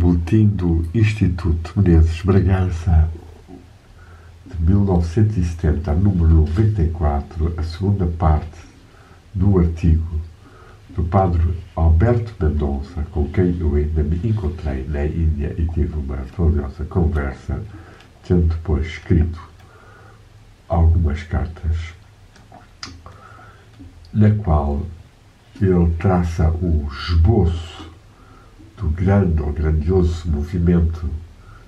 Boletim do Instituto Menezes Bragança de 1970, número 94, a segunda parte do artigo do padre Alberto Mendonça, com quem eu ainda me encontrei na Índia e tive uma valiosa conversa, tendo depois escrito algumas cartas, na qual ele traça o esboço do grande ou grandioso movimento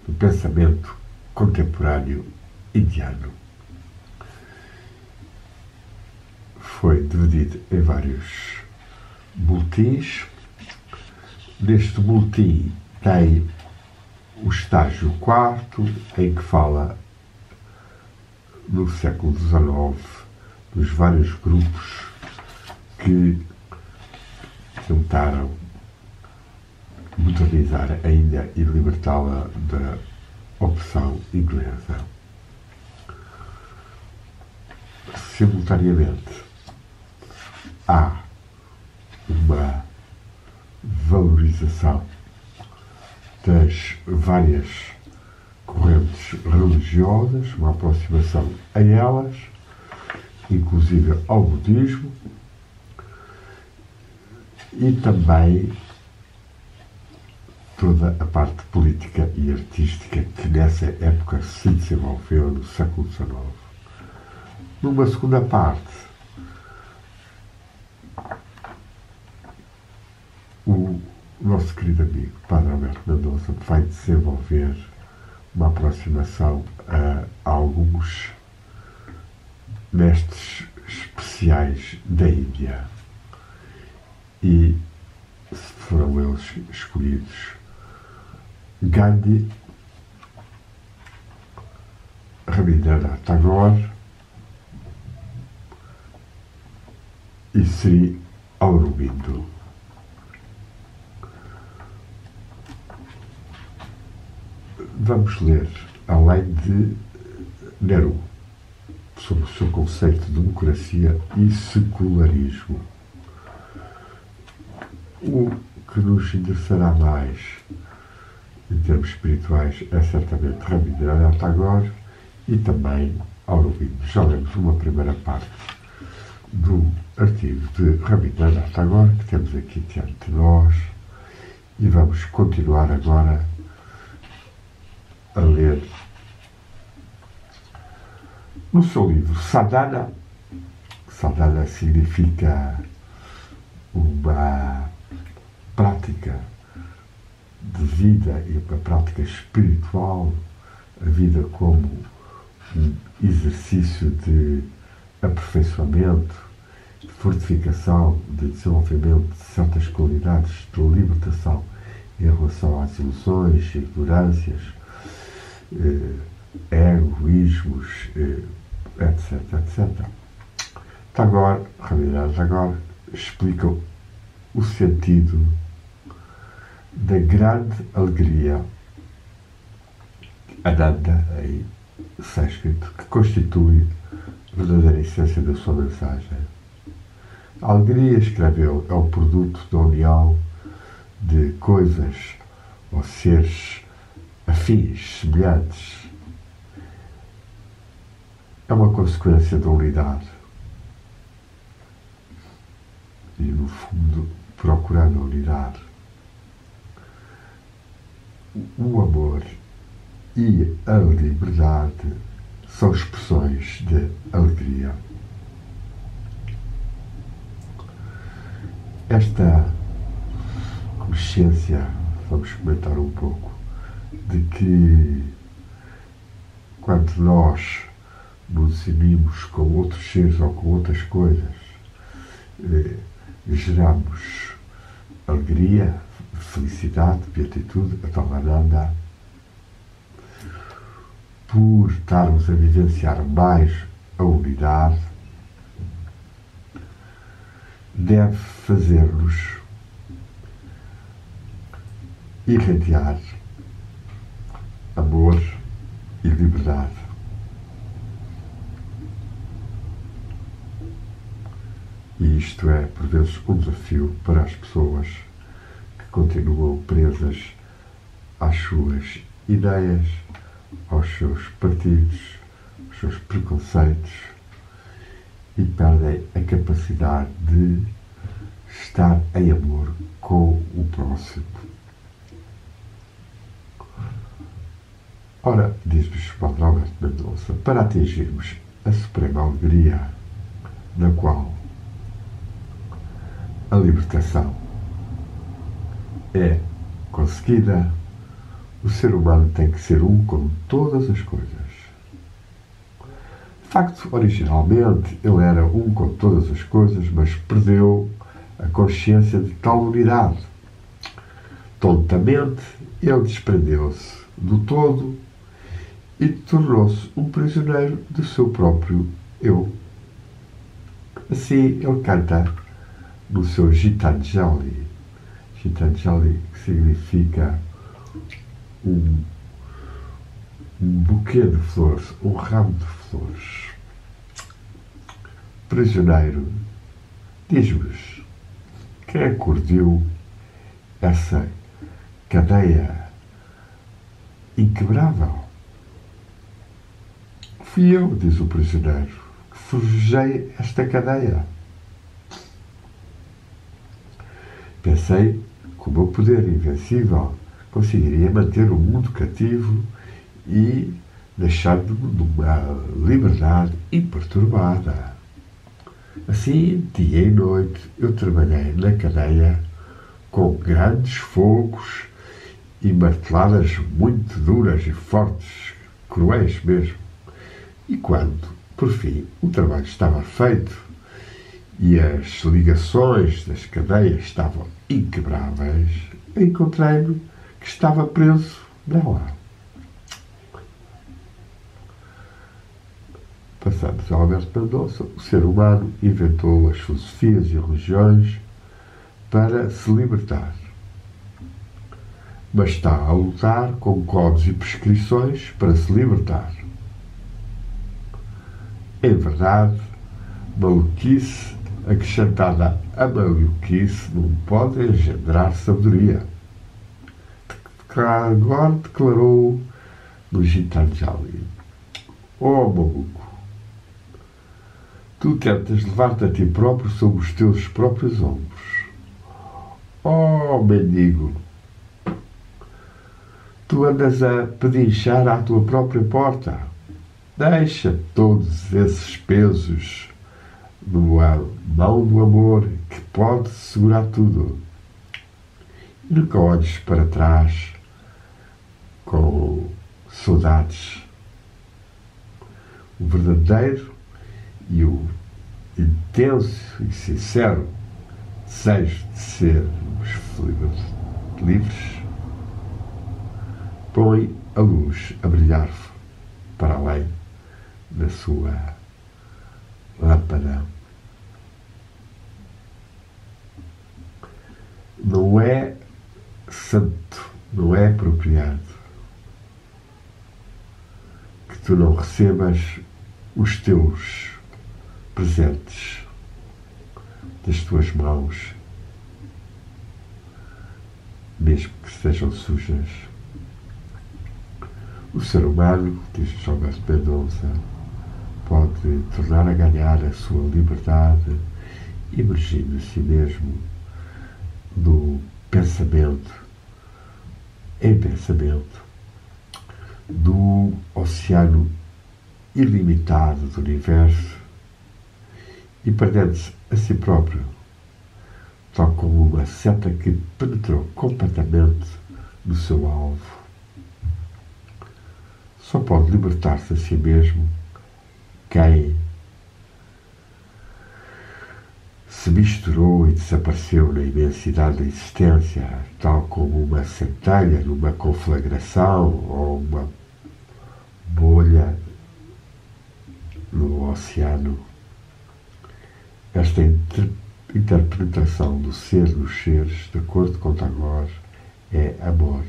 do pensamento contemporâneo indiano. Foi dividido em vários boletins. Neste boletim tem o estágio 4, em que fala no século XIX dos vários grupos que tentaram modernizar a Índia e libertá-la da opressão inglesa. Simultaneamente, há uma valorização das várias correntes religiosas, uma aproximação a elas, inclusive ao budismo, e também toda a parte política e artística que nessa época se desenvolveu no século XIX. Numa segunda parte, o nosso querido amigo Padre Alberto Mendonça vai desenvolver uma aproximação a alguns mestres especiais da Índia, e foram eles escolhidos Gandhi, Rabindranath Tagore e Sri Aurobindo. Vamos ler, além de Nehru, sobre o seu conceito de democracia e secularismo. O que nos interessará mais em termos espirituais é certamente Rabindranath Tagore e também Aurobindo. Já lemos uma primeira parte do artigo de Rabindranath Tagore, que temos aqui diante de nós, e vamos continuar agora a ler no seu livro Sadhana. Sadhana significa uma prática de vida e uma prática espiritual, a vida como um exercício de aperfeiçoamento, de fortificação, de desenvolvimento de certas qualidades, de libertação em relação às ilusões, ignorâncias, egoísmos, etc, etc. Rabindranath Tagore explica o sentido da grande alegria, Ananda, em sânscrito, que constitui a verdadeira essência da sua mensagem. A alegria, escreveu, é o produto da união de coisas ou seres afins, semelhantes. É uma consequência da unidade. E, no fundo, procurando a unidade, o amor e a liberdade são expressões de alegria. Esta consciência, vamos comentar um pouco, de que quando nós nos unimos com outros seres ou com outras coisas, geramos alegria, felicidade, beatitude, a tal Ananda. Por estarmos a vivenciar mais a unidade, deve fazer-nos irradiar amor e liberdade. E isto é, por vezes, um desafio para as pessoas que continuam presas às suas ideias, aos seus partidos, aos seus preconceitos e perdem a capacidade de estar em amor com o próximo. Ora, diz-nos Padre Alberto Mendonça, para atingirmos a suprema alegria na qual a libertação é conseguida, o ser humano tem que ser um com todas as coisas. De facto, originalmente, ele era um com todas as coisas, mas perdeu a consciência de tal unidade. Tontamente, ele desprendeu-se do todo e tornou-se um prisioneiro do seu próprio eu. Assim, ele canta no seu Gitanjali, Gitanjali, que significa um buquê de flores, um ramo de flores. Prisioneiro, diz-nos, quem é que urdiu essa cadeia inquebrável? Fui eu, diz o prisioneiro, que forjei esta cadeia. Pensei que o meu poder invencível conseguiria manter o mundo cativo e deixar-me numa liberdade imperturbada. Assim, dia e noite, eu trabalhei na cadeia com grandes fogos e marteladas muito duras e fortes, cruéis mesmo. E quando, por fim, o trabalho estava feito e as ligações das cadeias estavam inquebráveis, encontrei-me que estava preso nela. Passamos a Alberto Mendonça, o ser humano inventou as filosofias e religiões para se libertar. Mas está a lutar com códigos e prescrições para se libertar. Em verdade, maluquice acrescentada a maluquice não pode engendrar sabedoria. Agora declarou no Gitanjali: ó maluco, tu tentas levar-te a ti próprio sobre os teus próprios ombros. Ó mendigo, tu andas a pedinchar à tua própria porta. Deixa todos esses pesos numa mão do amor que pode segurar tudo. E nunca olhes para trás com saudades. O verdadeiro e o intenso e sincero desejo de sermos livres põe a luz a brilhar para além da sua lâmpada. Não é santo, não é apropriado que tu não recebas os teus presentes das tuas mãos, mesmo que sejam sujas. O ser humano, diz Alberto Mendonça, pode tornar a ganhar a sua liberdade emergindo a si mesmo do pensamento em pensamento, do oceano ilimitado do universo e perdendo-se a si próprio, tal como uma seta que penetrou completamente no seu alvo. Só pode libertar-se a si mesmo quem se misturou e desapareceu na imensidade da existência, tal como uma centelha numa conflagração ou uma bolha no oceano. Esta interpretação do ser dos seres, de acordo com Tagore, é amor.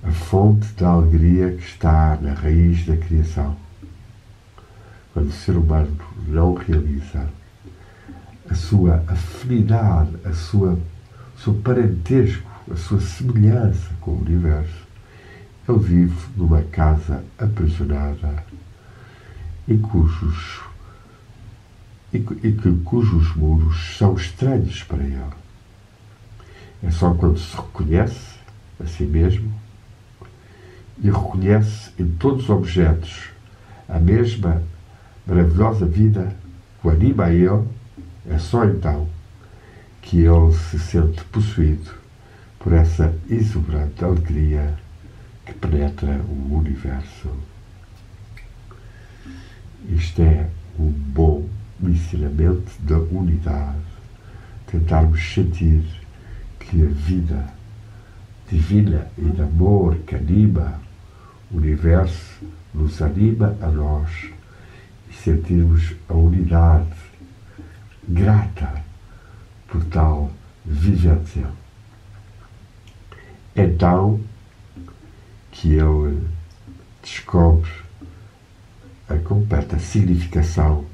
A fonte da alegria que está na raiz da criação. Quando o ser humano não realiza a sua afinidade, o seu parentesco, a sua semelhança com o universo. Ele vive numa casa aprisionada cujos muros são estranhos para ele. É só quando se reconhece a si mesmo e reconhece em todos os objetos a mesma maravilhosa vida que o anima a ele, é só então que ele se sente possuído por essa exuberante alegria que penetra o universo. Isto é um bom ensinamento da unidade. Tentarmos sentir que a vida divina e de amor que anima o universo nos anima a nós e sentirmos a unidade grata por tal vivência. Então que ele descobre a completa significação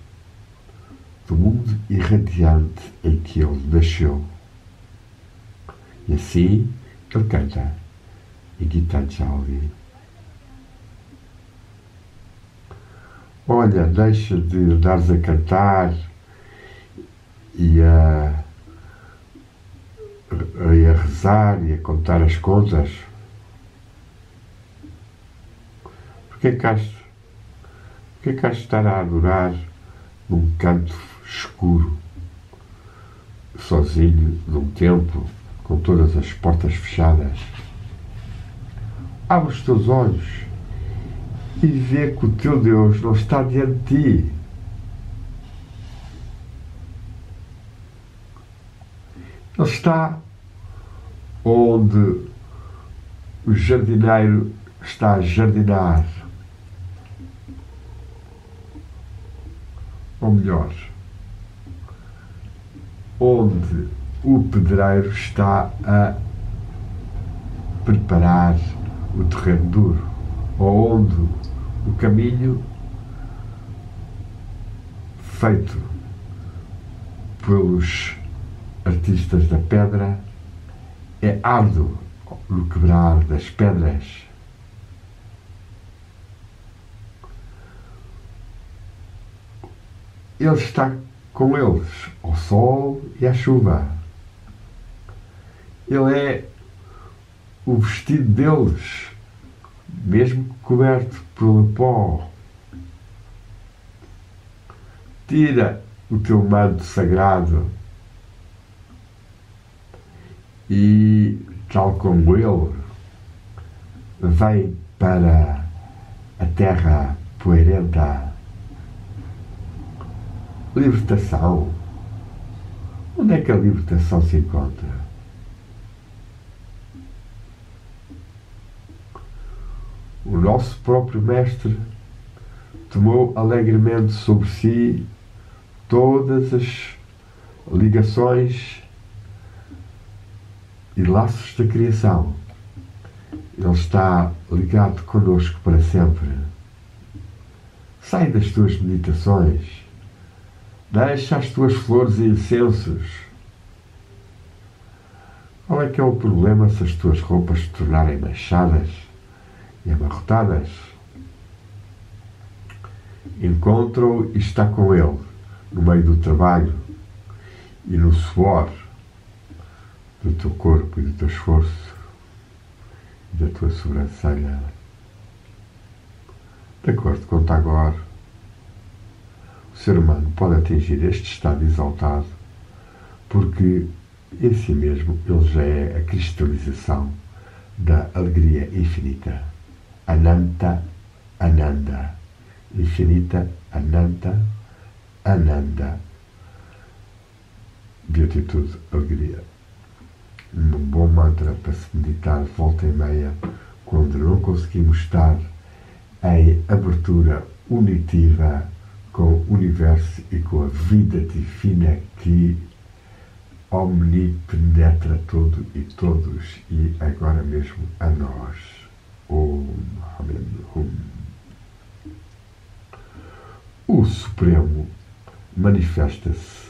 do mundo irradiante em que ele nasceu. E assim ele canta em Gitanjali. Olha, deixa de andares a cantar e a rezar e a contar as contas. Porquê que has de estar a adorar num canto escuro, sozinho, num templo, com todas as portas fechadas? Abre os teus olhos e vê que o teu Deus não está diante de ti. Ele está onde o jardineiro está a jardinar. Ou melhor, onde o pedreiro está a preparar o terreno duro, ou onde o caminho feito pelos artistas da pedra é árduo no quebrar das pedras. Ele está com eles ao sol e à chuva. Ele é o vestido deles, mesmo coberto pelo pó. Tira o teu manto sagrado e, tal como ele, vem para a terra poeirenta. Libertação. Onde é que a libertação se encontra? O nosso próprio Mestre tomou alegremente sobre si todas as ligações e laços da criação. Ele está ligado connosco para sempre. Sai das tuas meditações. Deixa as tuas flores e incensos. Qual é que é o problema se as tuas roupas se tornarem manchadas e amarrotadas? Encontra-o e está com ele, no meio do trabalho e no suor do teu corpo e do teu esforço e da tua sobrancelha. De acordo com Tagore, o ser humano pode atingir este estado exaltado porque, em si mesmo, ele já é a cristalização da alegria infinita. Ananta, Ananda. Infinita, Ananta, Ananda. Beatitude, alegria. Um bom mantra para se meditar volta e meia quando não conseguimos estar em abertura unitiva com o universo e com a vida divina que omnipenetra tudo e todos e agora mesmo a nós. Om Amen Hum. O Supremo manifesta-se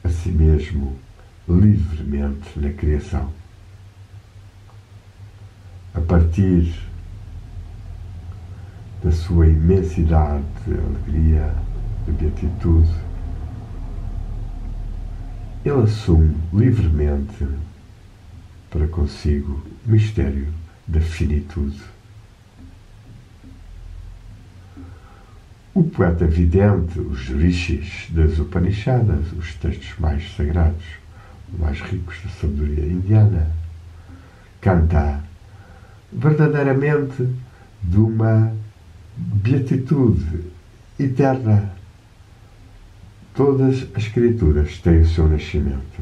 a si mesmo livremente na criação. partir da sua imensidade de alegria, de beatitude, ele assume livremente para consigo o mistério da finitude. O poeta vidente, os rishis das Upanishadas, os textos mais sagrados, mais ricos da sabedoria indiana, canta verdadeiramente de uma beatitude eterna. Todas as criaturas têm o seu nascimento.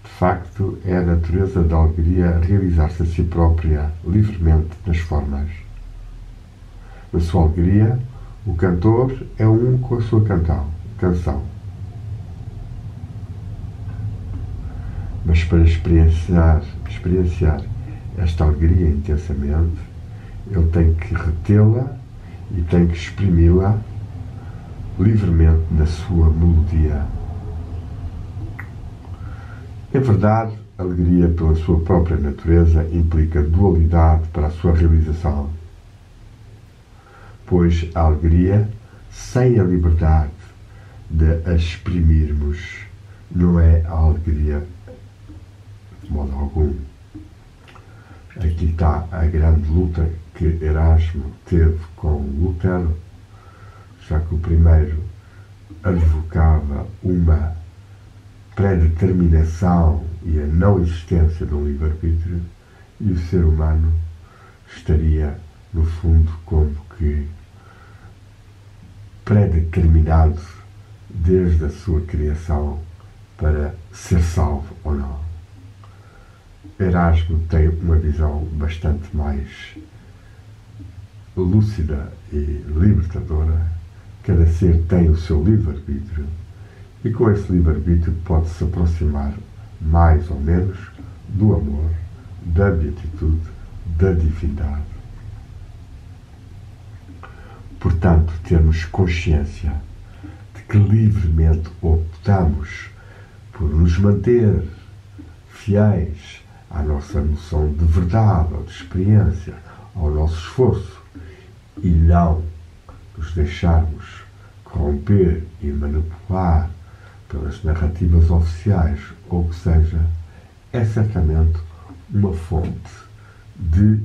De facto, é a natureza da alegria realizar-se a si própria livremente nas formas. Na sua alegria, o cantor é um com a sua canção. Mas para experienciar esta alegria intensamente, ele tem que retê-la e tem que exprimi-la livremente na sua melodia. Em verdade, a alegria pela sua própria natureza implica dualidade para a sua realização, pois a alegria, sem a liberdade de a exprimirmos, não é a alegria de modo algum. Aqui está a grande luta que Erasmo teve com Lutero, já que o primeiro advocava uma predeterminação e a não existência de um livre-arbítrio, e o ser humano estaria, no fundo, como que predeterminado desde a sua criação para ser salvo ou não. Erasmo tem uma visão bastante mais lúcida e libertadora. Cada ser tem o seu livre-arbítrio e com esse livre-arbítrio pode-se aproximar mais ou menos do amor, da beatitude, da divindade. Portanto, termos consciência de que livremente optamos por nos manter fiéis à nossa noção de verdade ou de experiência, ao nosso esforço, e não nos deixarmos corromper e manipular pelas narrativas oficiais ou o que seja, é certamente uma fonte de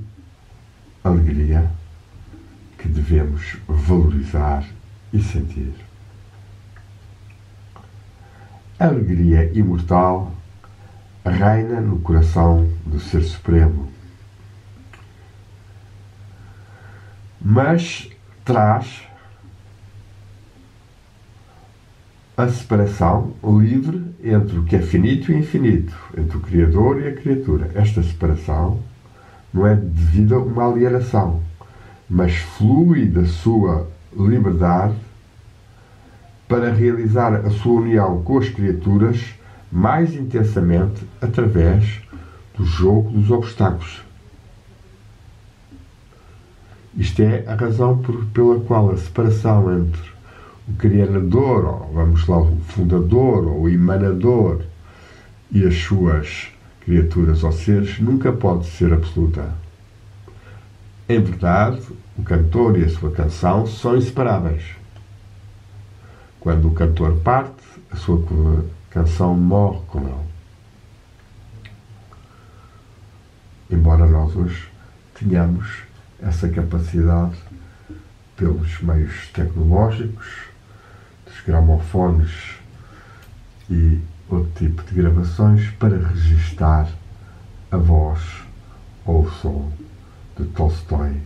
alegria que devemos valorizar e sentir. A alegria imortal reina no coração do Ser Supremo, mas traz a separação livre entre o que é finito e infinito, entre o Criador e a criatura. Esta separação não é devido a uma alienação, mas flui da sua liberdade para realizar a sua união com as criaturas mais intensamente através do jogo dos obstáculos. Isto é a razão pela qual a separação entre o Criador, ou vamos lá, o Fundador, ou o Emanador, e as suas criaturas ou seres nunca pode ser absoluta. Em verdade, o cantor e a sua canção são inseparáveis. Quando o cantor parte, a sua canção morre com ele. Embora nós hoje tenhamos essa capacidade, pelos meios tecnológicos, dos gramofones e outro tipo de gravações, para registar a voz ou o som de Tolstói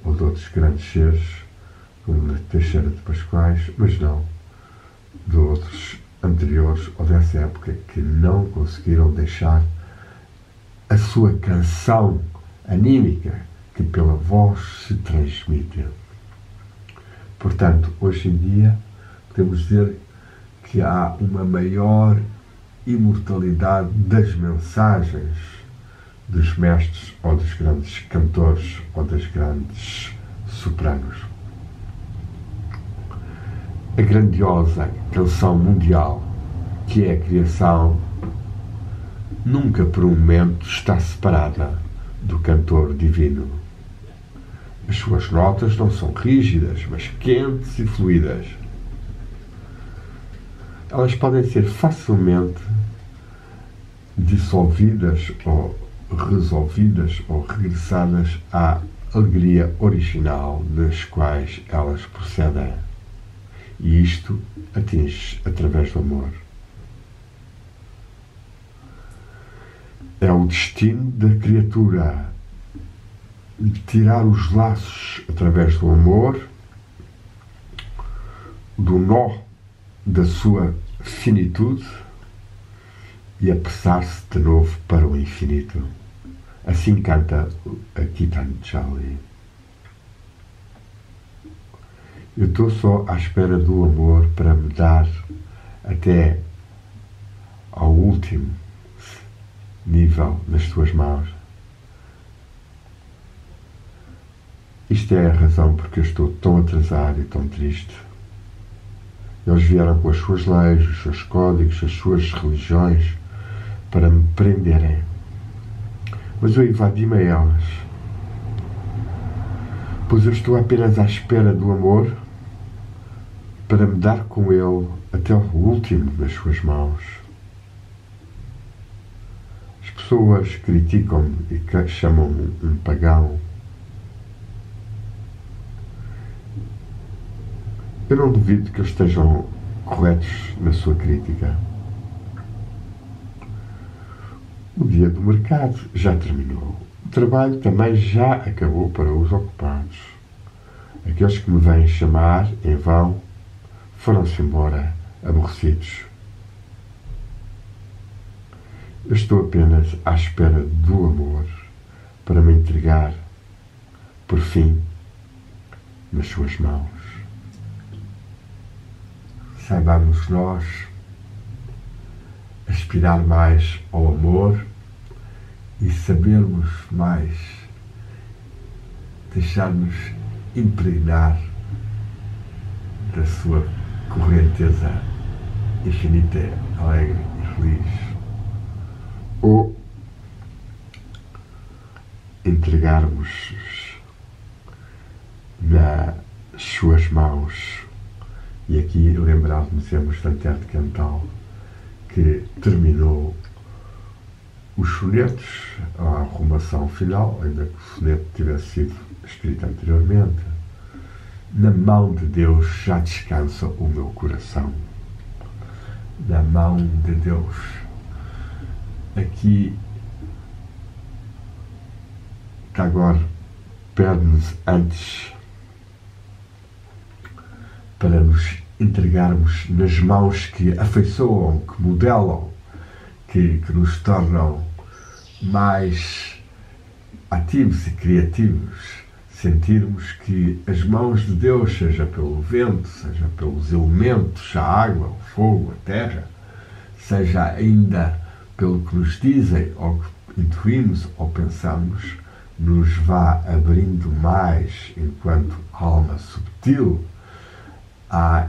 ou de outros grandes seres, como de Teixeira de Pascoais, mas não de outros anteriores ou dessa época que não conseguiram deixar a sua canção anímica que pela voz se transmite. Portanto, hoje em dia podemos dizer que há uma maior imortalidade das mensagens dos mestres ou dos grandes cantores ou das grandes sopranos. A grandiosa canção mundial, que é a criação nunca por um momento está separada do cantor divino. As suas notas não são rígidas, mas quentes e fluídas. Elas podem ser facilmente dissolvidas ou resolvidas ou regressadas à alegria original das quais elas procedem. E isto atinge através do amor. É o destino da criatura de tirar os laços através do amor, do nó da sua finitude e apressar-se de novo para o infinito. Assim canta a Gitanjali. Eu estou só à espera do amor para me dar até ao último nível nas tuas mãos. Isto é a razão porque eu estou tão atrasado e tão triste. Eles vieram com as suas leis, os seus códigos, as suas religiões para me prenderem. Mas eu evadi-me a elas, pois eu estou apenas à espera do amor para me dar com ele até o último nas suas mãos. As pessoas criticam-me e chamam-me um pagão. Eu não duvido que eles estejam corretos na sua crítica. O dia do mercado já terminou. O trabalho também já acabou para os ocupados. Aqueles que me vêm chamar em vão foram-se embora aborrecidos. Eu estou apenas à espera do amor para me entregar, por fim, nas suas mãos. Saibamos nós aspirar mais ao amor e sabermos mais deixar-nos impregnar da sua correnteza infinita, alegre e feliz. Ou entregarmos nas suas mãos. E aqui lembrar-me sempre de Antero de Cantal, que terminou os sonetos, a arrumação final, ainda que o soneto tivesse sido escrito anteriormente. Na mão de Deus já descansa o meu coração. Na mão de Deus. Aqui, agora, pede-nos antes para nos entregarmos nas mãos que afeiçoam, que modelam, que nos tornam mais ativos e criativos. Sentirmos que as mãos de Deus, seja pelo vento, seja pelos elementos, a água, o fogo, a terra, seja ainda pelo que nos dizem, ou que intuímos ou pensamos, nos vá abrindo mais, enquanto alma subtil, à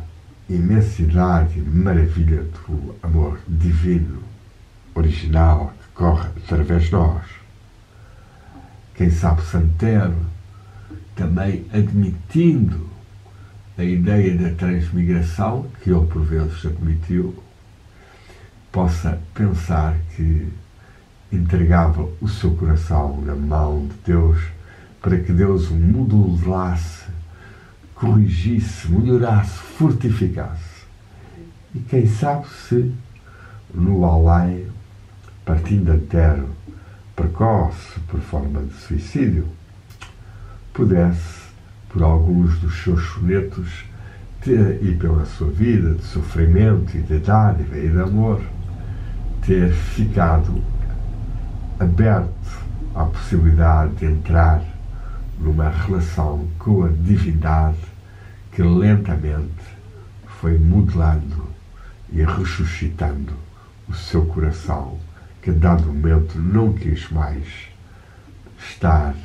imensidade e maravilha do amor divino, original, que corre através de nós. Quem sabe Santero, também admitindo a ideia da transmigração, que ele por vezes admitiu, possa pensar que entregava o seu coração na mão de Deus para que Deus o modulasse, corrigisse, melhorasse, fortificasse. E quem sabe se no além, partindo Antero, precoce por forma de suicídio, pudesse, por alguns dos seus sonetos, e pela sua vida de sofrimento e de dádiva e de amor, ter ficado aberto à possibilidade de entrar numa relação com a divindade que lentamente foi modelando e ressuscitando o seu coração, que a dado momento não quis mais estar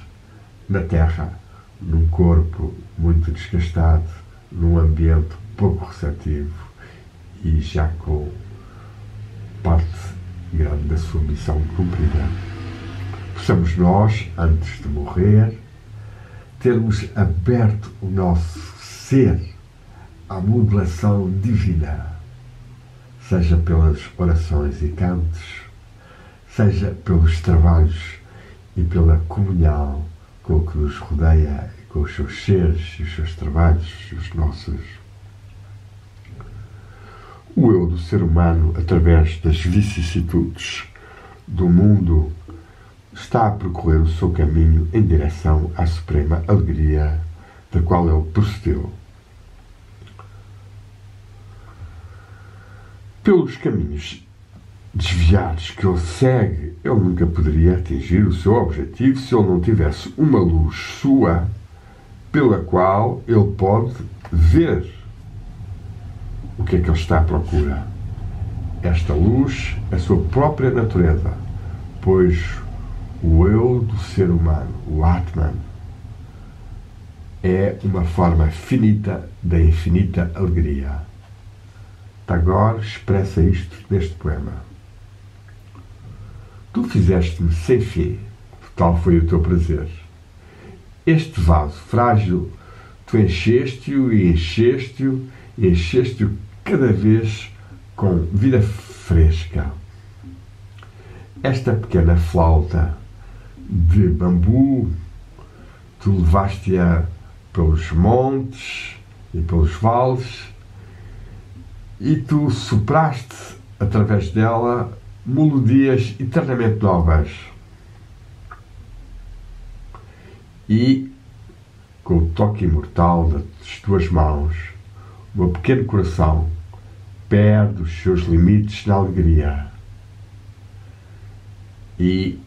na terra, num corpo muito desgastado, num ambiente pouco receptivo e já com parte grande da sua missão cumprida. Possamos nós, antes de morrer, termos aberto o nosso ser à modulação divina, seja pelas orações e cantos, seja pelos trabalhos e pela comunhão com o que nos rodeia, com os seus seres e os seus trabalhos e os nossos. O eu do ser humano, através das vicissitudes do mundo, está a percorrer o seu caminho em direção à suprema alegria da qual ele procedeu. Pelos caminhos desviados que ele segue, ele nunca poderia atingir o seu objetivo se ele não tivesse uma luz sua pela qual ele pode ver o que é que ele está à procura. Esta luz é a sua própria natureza, pois o eu do ser humano, o Atman, é uma forma finita da infinita alegria. Tagore expressa isto neste poema. Tu fizeste-me sem fim, tal foi o teu prazer. Este vaso frágil, tu encheste-o e encheste-o e encheste-o cada vez com vida fresca. Esta pequena flauta de bambu, tu levaste-a pelos montes e pelos vales e tu sopraste através dela melodias eternamente novas. E, com o toque imortal das tuas mãos, o meu pequeno coração perde os seus limites na alegria e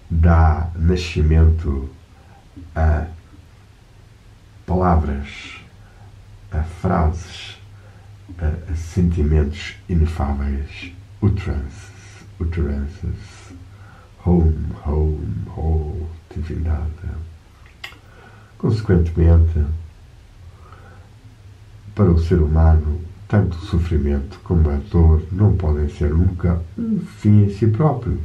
dá nascimento a palavras, a frases, a sentimentos inefáveis, utterances, home, divindade. Consequentemente, para o ser humano, tanto o sofrimento como a dor não podem ser nunca um fim em si próprio,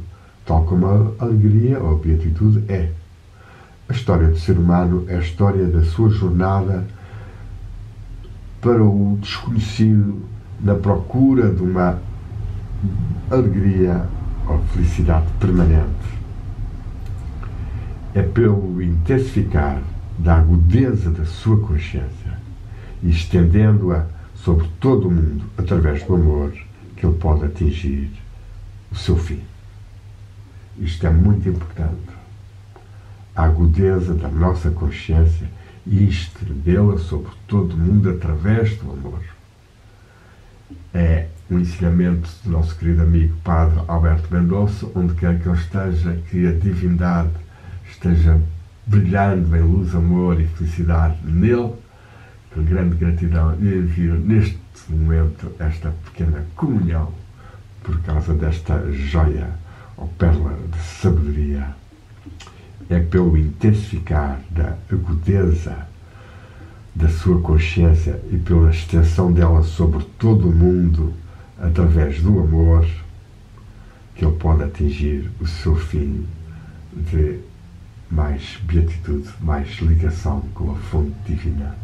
tal como a alegria ou a beatitude é. A história do ser humano é a história da sua jornada para o desconhecido, na procura de uma alegria ou felicidade permanente. É pelo intensificar da agudeza da sua consciência e estendendo-a sobre todo o mundo através do amor que ele pode atingir o seu fim. Isto é muito importante. A agudeza da nossa consciência e estendê-la sobre todo o mundo através do amor. É um ensinamento do nosso querido amigo Padre Alberto Mendonça, onde quer que ele esteja, que a divindade esteja brilhando em luz, amor e felicidade nele, com grande gratidão e envio neste momento esta pequena comunhão por causa desta joia ou pérola de sabedoria. É pelo intensificar da agudeza da sua consciência e pela extensão dela sobre todo o mundo através do amor que ele pode atingir o seu fim de mais beatitude, mais ligação com a fonte divina.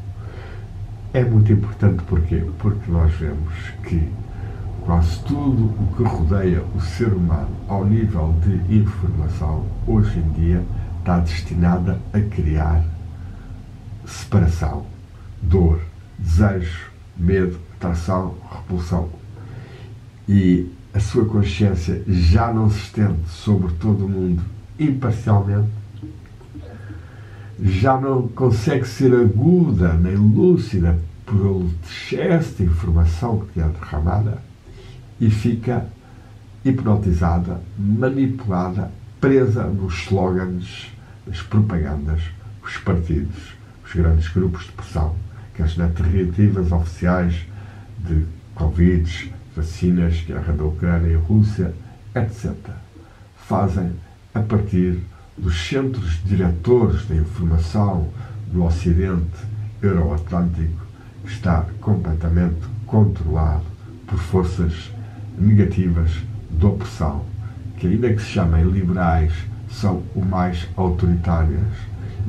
É muito importante porquê? Porque nós vemos que quase tudo o que rodeia o ser humano ao nível de informação hoje em dia está destinada a criar separação, dor, desejo, medo, atração, repulsão. E a sua consciência já não se estende sobre todo o mundo imparcialmente, já não consegue ser aguda nem lúcida pelo excesso de informação que é derramada e fica hipnotizada, manipulada, presa nos slogans, nas propagandas, os partidos, os grandes grupos de pressão, que as narrativas oficiais de Covid, vacinas, guerra da Ucrânia e Rússia, etc., fazem a partir dos centros diretores da informação do Ocidente Euroatlântico, que está completamente controlado por forças negativas de opressão, que ainda que se chamem liberais, são o mais autoritárias,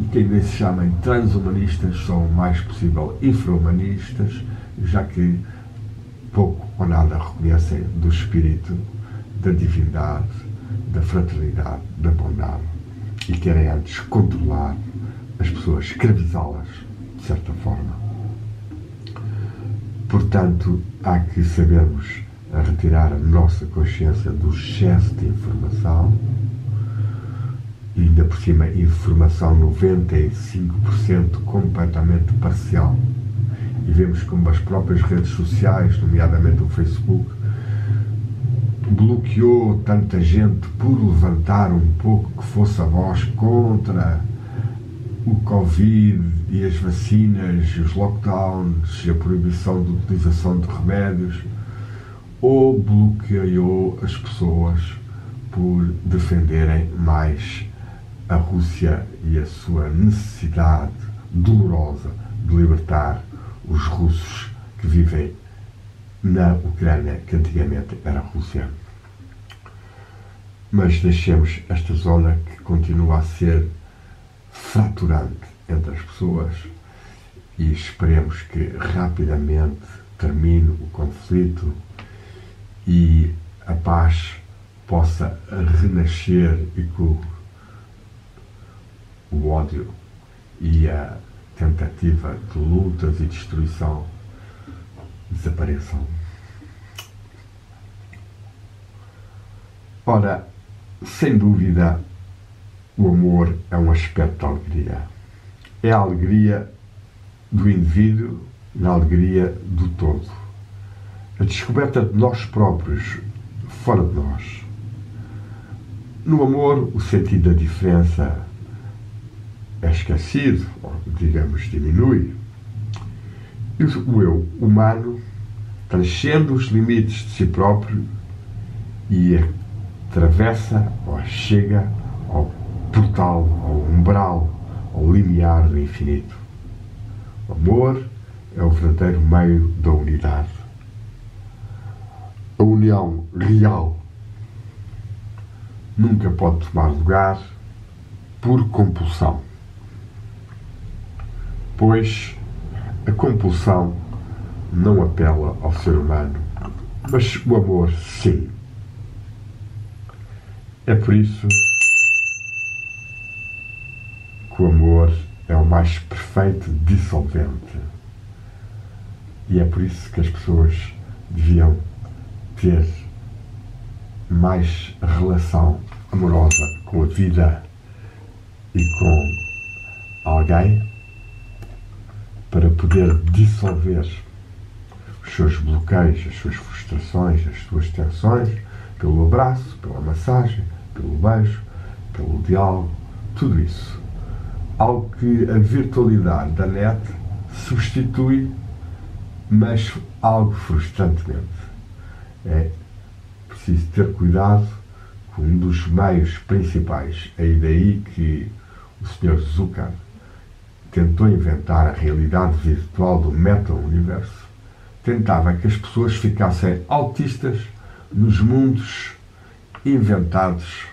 e que ainda se chamem transhumanistas, são o mais possível infra-humanistas, já que pouco ou nada reconhecem do espírito, da divindade, da fraternidade, da bondade, e querem antes controlar as pessoas, escravizá-las, de certa forma. Portanto, há que sabermos retirar a nossa consciência do excesso de informação, e ainda por cima informação 95% completamente parcial. E vemos como as próprias redes sociais, nomeadamente o Facebook, bloqueou tanta gente por levantar um pouco que fosse a voz contra o Covid e as vacinas, os lockdowns e a proibição de utilização de remédios, ou bloqueou as pessoas por defenderem mais a Rússia e a sua necessidade dolorosa de libertar os russos que vivem na Ucrânia, que antigamente era a Rússia. Mas deixemos esta zona que continua a ser fraturante entre as pessoas e esperemos que rapidamente termine o conflito e a paz possa renascer e que o ódio e a tentativa de lutas e destruição desapareçam. Ora, sem dúvida, o amor é um aspecto da alegria. É a alegria do indivíduo na alegria do todo. A descoberta de nós próprios fora de nós. No amor, o sentido da diferença é esquecido, ou, digamos, diminui. E o eu humano transcende os limites de si próprio e atravessa ou chega ao portal, ao umbral, ao limiar do infinito. O amor é o verdadeiro meio da unidade. A união real nunca pode tomar lugar por compulsão, pois a compulsão não apela ao ser humano, mas o amor sim. É por isso que o amor é o mais perfeito dissolvente. E é por isso que as pessoas deviam ter mais relação amorosa com a vida e com alguém para poder dissolver os seus bloqueios, as suas frustrações, as suas tensões, pelo abraço, pela massagem, pelo beijo, pelo diálogo, tudo isso. Algo que a virtualidade da net substitui, mas algo frustrantemente. É preciso ter cuidado com um dos meios principais. É daí que o Sr. Zucker tentou inventar a realidade virtual do meta-universo. Tentava que as pessoas ficassem autistas nos mundos inventados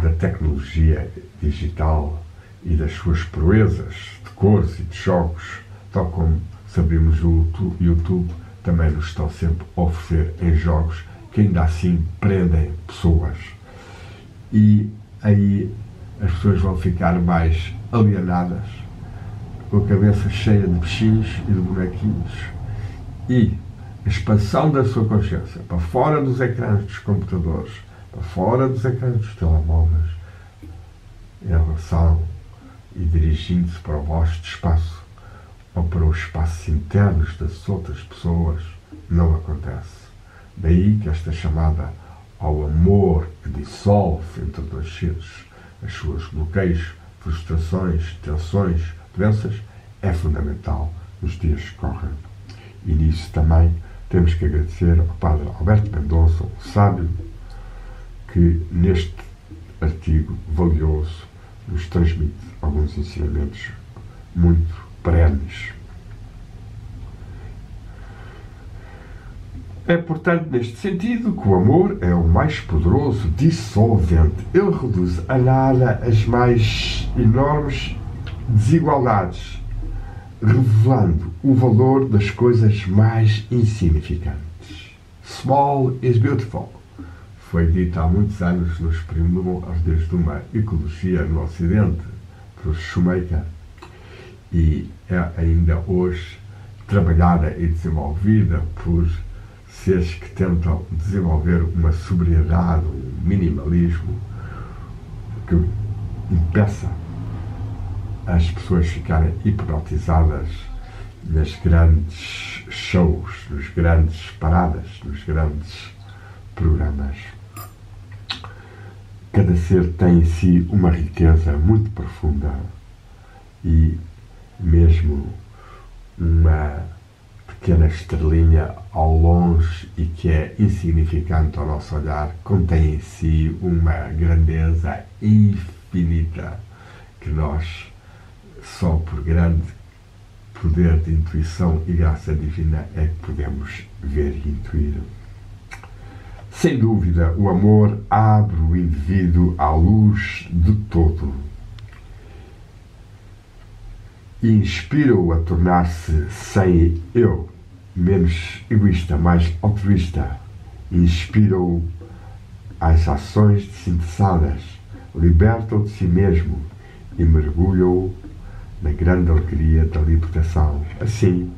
da tecnologia digital e das suas proezas de cores e de jogos, tal como sabemos o YouTube também nos estão sempre a oferecer em jogos que ainda assim prendem pessoas. E aí as pessoas vão ficar mais alienadas, com a cabeça cheia de bichinhos e de bonequinhos. E a expansão da sua consciência para fora dos ecrãs dos computadores, para fora dos ecrãs dos telemóveis, em relação e dirigindo-se para o vasto espaço ou para os espaços internos das outras pessoas, não acontece. Daí que esta chamada ao amor que dissolve entre dois seres as suas bloqueios, frustrações, tensões, doenças, é fundamental nos dias que correm. E nisso também temos que agradecer ao Padre Alberto Mendonça, o sábio, que neste artigo valioso nos transmite alguns ensinamentos muito perenes. É, portanto, neste sentido, que o amor é o mais poderoso dissolvente. Ele reduz a nada as mais enormes desigualdades, revelando o valor das coisas mais insignificantes. Small is beautiful. Foi dito há muitos anos nos primórdios de uma ecologia no Ocidente, por Shoemaker, e é ainda hoje trabalhada e desenvolvida por seres que tentam desenvolver uma sobriedade, um minimalismo que impeça as pessoas ficarem hipnotizadas nas grandes shows, nos grandes paradas, nos grandes programas. Cada ser tem em si uma riqueza muito profunda e mesmo uma pequena estrelinha ao longe e que é insignificante ao nosso olhar, contém em si uma grandeza infinita que nós, só por grande poder de intuição e graça divina, é que podemos ver e intuir. Sem dúvida, o amor abre o indivíduo à luz de todo e inspira-o a tornar-se sem eu, menos egoísta, mais altruísta. Inspira-o às ações desinteressadas, liberta-o de si mesmo e mergulha-o na grande alegria da libertação. Assim,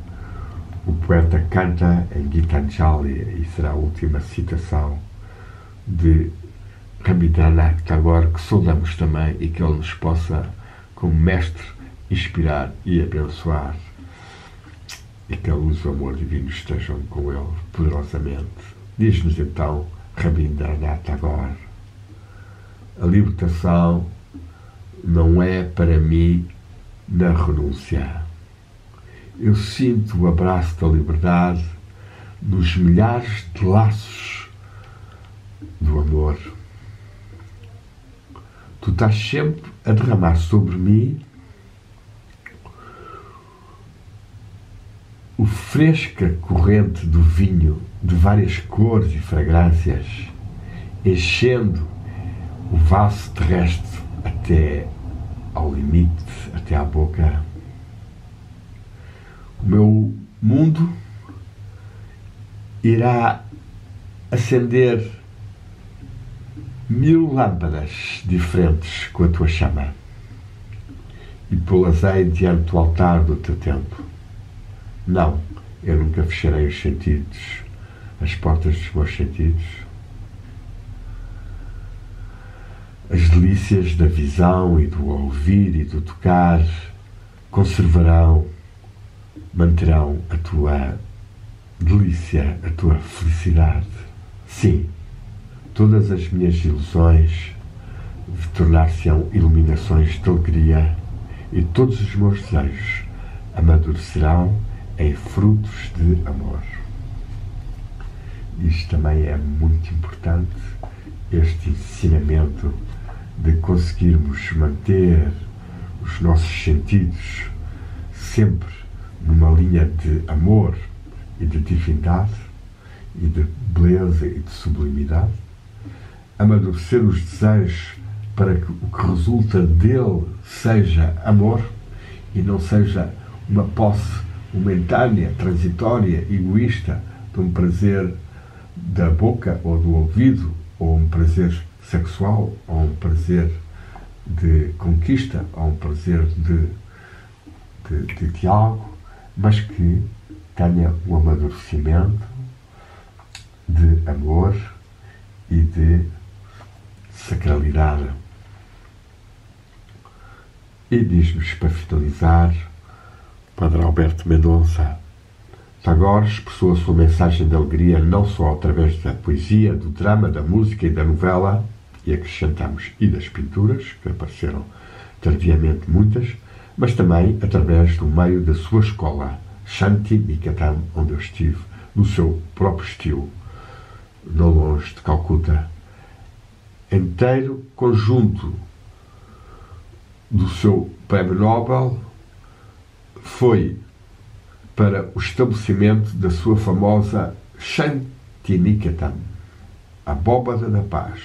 o poeta canta em Gitanjali, e será a última citação de Rabindranath Tagore, que saudamos também, e que ele nos possa, como mestre, inspirar e abençoar, e que a luz do amor divino estejam com ele poderosamente. Diz-nos então Rabindranath Tagore: a libertação não é para mim na renúncia. Eu sinto o abraço da liberdade nos milhares de laços do amor. Tu estás sempre a derramar sobre mim o fresca corrente do vinho de várias cores e fragrâncias, enchendo o vaso terrestre até ao limite, até à boca. O meu mundo irá acender 1000 lâmpadas diferentes com a tua chama e pô-las-ei diante do altar do teu templo. Não, eu nunca fecharei os sentidos, as portas dos meus sentidos. As delícias da visão e do ouvir e do tocar conservarão, manterão a tua delícia, a tua felicidade. Sim, todas as minhas ilusões tornar-se-ão iluminações de alegria e todos os meus desejos amadurecerão em frutos de amor. Isto também é muito importante, este ensinamento de conseguirmos manter os nossos sentidos sempre numa linha de amor e de divindade e de beleza e de sublimidade, amadurecer os desejos para que o que resulta dele seja amor e não seja uma posse momentânea, transitória, egoísta, de um prazer da boca ou do ouvido, ou um prazer sexual, ou um prazer de conquista, ou um prazer de diálogo, mas que tenha um amadurecimento de amor e de sacralidade. E diz-nos, para finalizar, Padre Alberto Mendonça: Tagore expressou a sua mensagem de alegria não só através da poesia, do drama, da música e da novela, e acrescentamos, e das pinturas, que apareceram tardiamente muitas, mas também através do meio da sua escola, Shanti Niketan, onde eu estive, no seu próprio estilo, não longe de Calcutta. Inteiro conjunto do seu Prémio Nobel foi para o estabelecimento da sua famosa Shanti Niketam, abóbada da paz.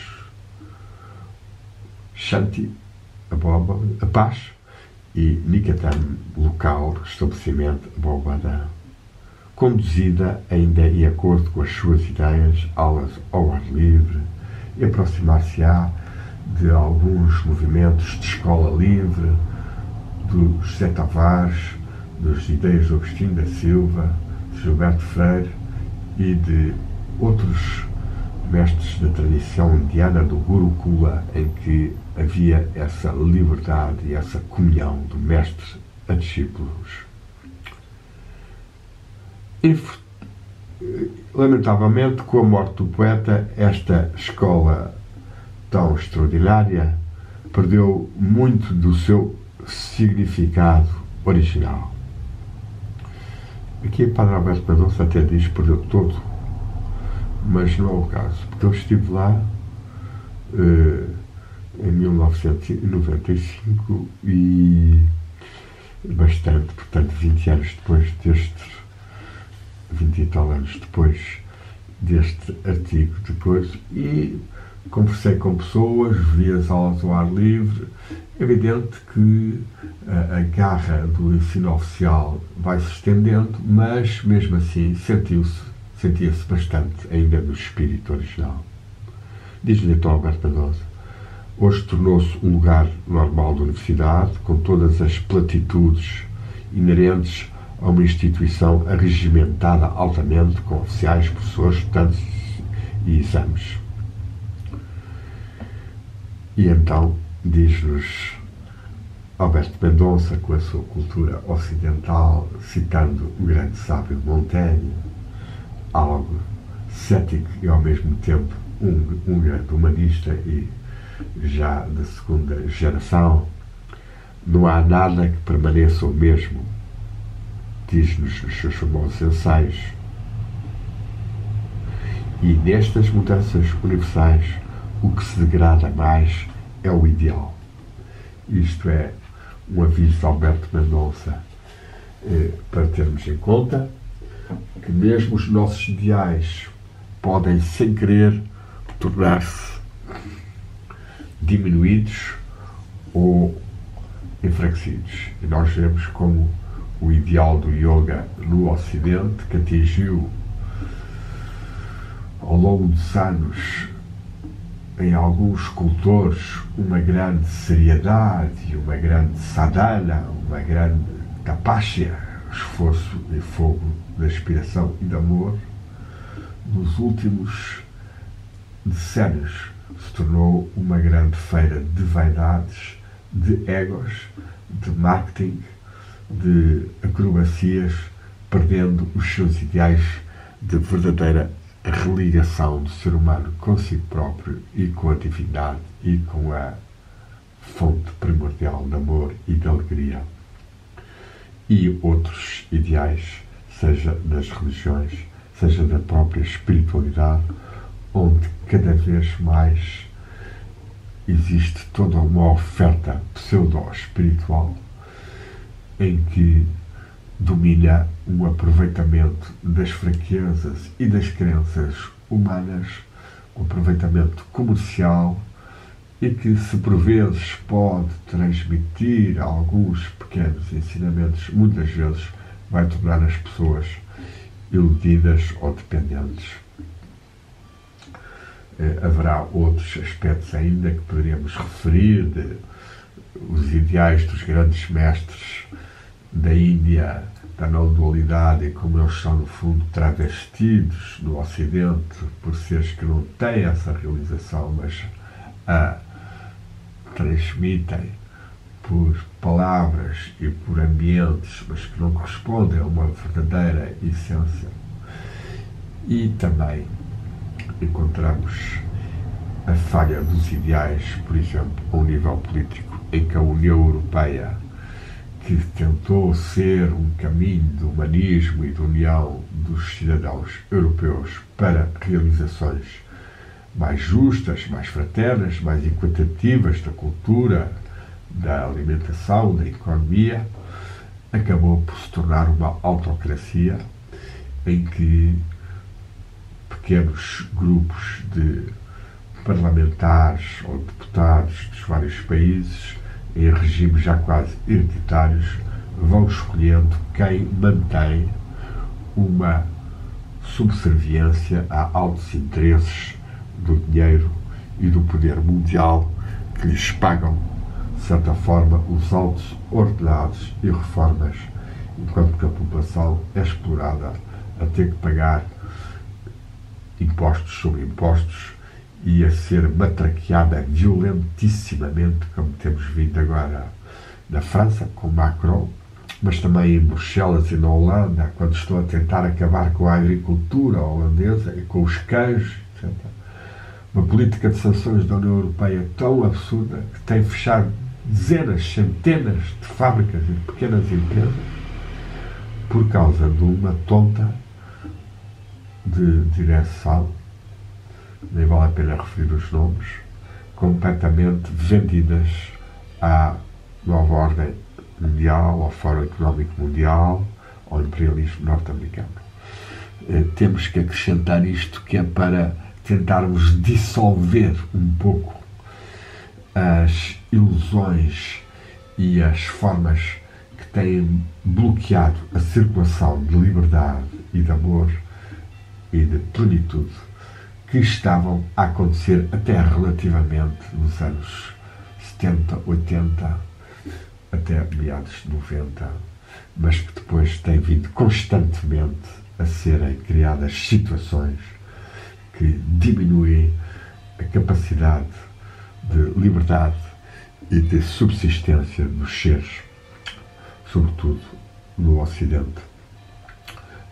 Shanti, abóbada, a paz, e Niketam, local, estabelecimento, abóbada. Conduzida ainda em acordo com as suas ideias, aulas ao ar livre, e aproximar-se-á de alguns movimentos de escola livre, do José Tavares, dos ideias de Agostinho da Silva, de Gilberto Freire e de outros mestres da tradição indiana do Gurukula, em que havia essa liberdade e essa comunhão do mestre a discípulos. Lamentavelmente, com a morte do poeta, esta escola tão extraordinária perdeu muito do seu significado original. Aqui o Padre Alberto Mendonça até diz que perdeu todo, mas não é o caso, porque eu estive lá em 1995 e bastante, portanto 20 anos depois deste, 20 e tal anos depois deste artigo, e conversei com pessoas, vi as aulas ao ar livre. É evidente que a garra do ensino oficial vai se estendendo, mas mesmo assim sentia-se bastante ainda do espírito original. Diz-lhe então Alberto Mendonça: hoje tornou-se um lugar normal da universidade, com todas as platitudes inerentes a uma instituição arregimentada altamente, com oficiais, professores, estudantes e exames. E então diz-nos Alberto Mendonça, com a sua cultura ocidental, citando o grande sábio Montaigne, algo cético e ao mesmo tempo um grande humanista e já da segunda geração: não há nada que permaneça o mesmo, diz-nos nos seus famosos ensaios. E nestas mudanças universais, o que se degrada mais é o ideal. Isto é um aviso de Alberto Mendonça para termos em conta que mesmo os nossos ideais podem, sem querer, tornar-se diminuídos ou enfraquecidos. E nós vemos como o ideal do yoga no Ocidente, que atingiu ao longo dos anos em alguns escultores uma grande seriedade, uma grande sadhana, uma grande tapasya, esforço e fogo da inspiração e de amor, nos últimos decénios se tornou uma grande feira de vaidades, de egos, de marketing, de acrobacias, perdendo os seus ideais de verdadeira religação do ser humano consigo próprio e com a divindade e com a fonte primordial de amor e de alegria. E outros ideais, seja das religiões, seja da própria espiritualidade, onde cada vez mais existe toda uma oferta pseudo-espiritual em que domina um aproveitamento das fraquezas e das crenças humanas, um aproveitamento comercial, e que, se por vezes pode transmitir alguns pequenos ensinamentos, muitas vezes vai tornar as pessoas iludidas ou dependentes. Haverá outros aspectos ainda que poderíamos referir, os ideais dos grandes mestres da Índia, da não dualidade, e como eles são, no fundo, travestidos no Ocidente por seres que não têm essa realização, mas a transmitem por palavras e por ambientes, mas que não correspondem a uma verdadeira essência. E também encontramos a falha dos ideais, por exemplo, a um nível político, em que a União Europeia, que tentou ser um caminho de humanismo e de união dos cidadãos europeus para realizações mais justas, mais fraternas, mais equitativas da cultura, da alimentação, da economia, acabou por se tornar uma autocracia em que pequenos grupos de parlamentares ou deputados dos vários países, em regimes já quase hereditários, vão escolhendo quem mantém uma subserviência a altos interesses do dinheiro e do poder mundial que lhes pagam, de certa forma, os altos ordenados e reformas, enquanto que a população é explorada a ter que pagar impostos sobre impostos e a ser matraqueada violentissimamente, como temos vindo agora na França, com Macron, mas também em Bruxelas e na Holanda, quando estão a tentar acabar com a agricultura holandesa e com os queijos, etc. Uma política de sanções da União Europeia tão absurda que tem fechado dezenas, centenas de fábricas e de pequenas empresas por causa de uma tonta de direção, nem vale a pena referir os nomes, completamente vendidas à nova ordem mundial, ao Fórum Económico Mundial, ao imperialismo norte-americano. Temos que acrescentar isto, que é para tentarmos dissolver um pouco as ilusões e as formas que têm bloqueado a circulação de liberdade e de amor e de plenitude que estavam a acontecer até relativamente nos anos 70, 80, até meados de 90, mas que depois têm vindo constantemente a serem criadas situações que diminuem a capacidade de liberdade e de subsistência dos seres, sobretudo no Ocidente.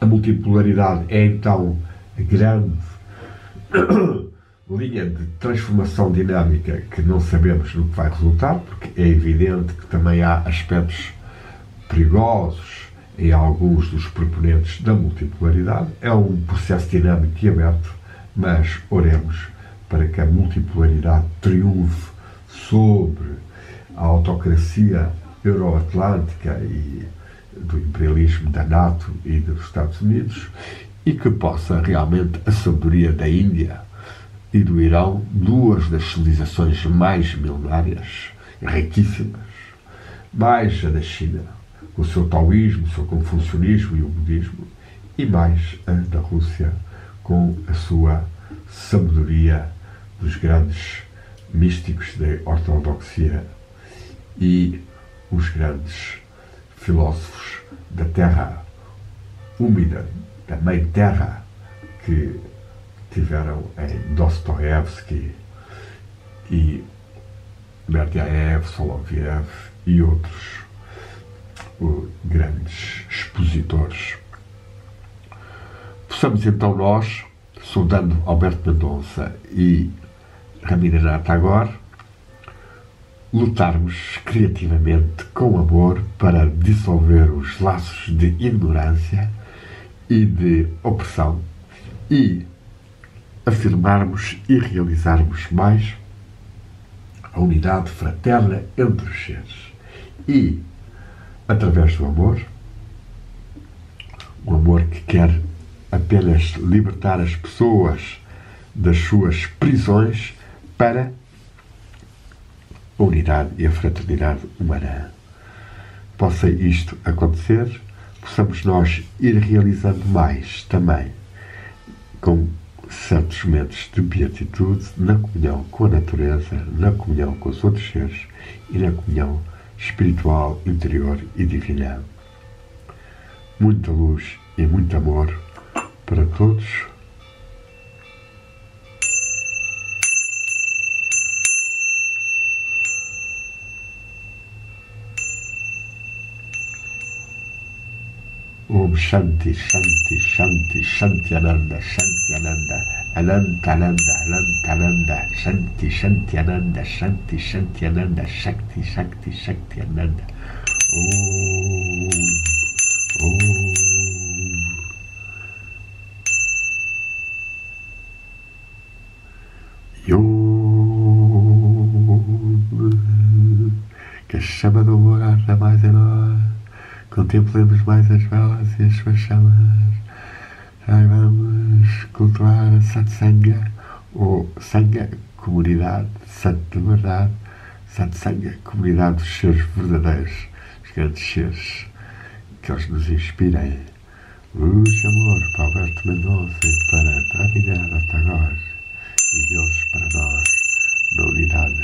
A multipolaridade é então a grande linha de transformação dinâmica que não sabemos no que vai resultar, porque é evidente que também há aspectos perigosos em alguns dos proponentes da multipolaridade. É um processo dinâmico e aberto, mas oremos para que a multipolaridade triunfe sobre a autocracia euroatlântica e do imperialismo da NATO e dos Estados Unidos, e que possa realmente a sabedoria da Índia e do Irão, duas das civilizações mais milenárias, riquíssimas, mais a da China, com o seu taoísmo, o seu confucionismo e o budismo, e mais a da Rússia, com a sua sabedoria dos grandes místicos da ortodoxia e os grandes filósofos da terra úmida, da mãe terra, que tiveram em Dostoiévski e Berdyaev, Soloviev e outros grandes expositores. Possamos então nós, saudando Alberto Mendonça e Rabindranath Tagore, lutarmos criativamente com amor para dissolver os laços de ignorância e de opressão e afirmarmos e realizarmos mais a unidade fraterna entre os seres. E, através do amor, um amor que quer apenas libertar as pessoas das suas prisões para a unidade e a fraternidade humana. Possa isto acontecer, possamos nós ir realizando mais também, com certos momentos de beatitude, na comunhão com a natureza, na comunhão com os outros seres e na comunhão espiritual, interior e divina. Muita luz e muito amor para todos. Om Shanti, Shanti, Shanti, Shanti Ananda, Shanti Ananda, Ananta Ananda, Ananta Ananda, Shanti, Shanti Ananda, Shanti, Shanti Ananda, Shakti, Shakti, Shakti Ananda. Om, Om. Yom, que a chama do amor arda mais em nós. Contemplemos mais as velas e as suas chamas. Ai, vamos cultuar a Satsanga, ou Sangha, comunidade, santo de verdade, Satsanga, comunidade dos seres verdadeiros, os grandes seres, que eles nos inspirem. Luz e amor para Alberto Mendonça e para Travinhada até agora, e Deus para nós, na unidade.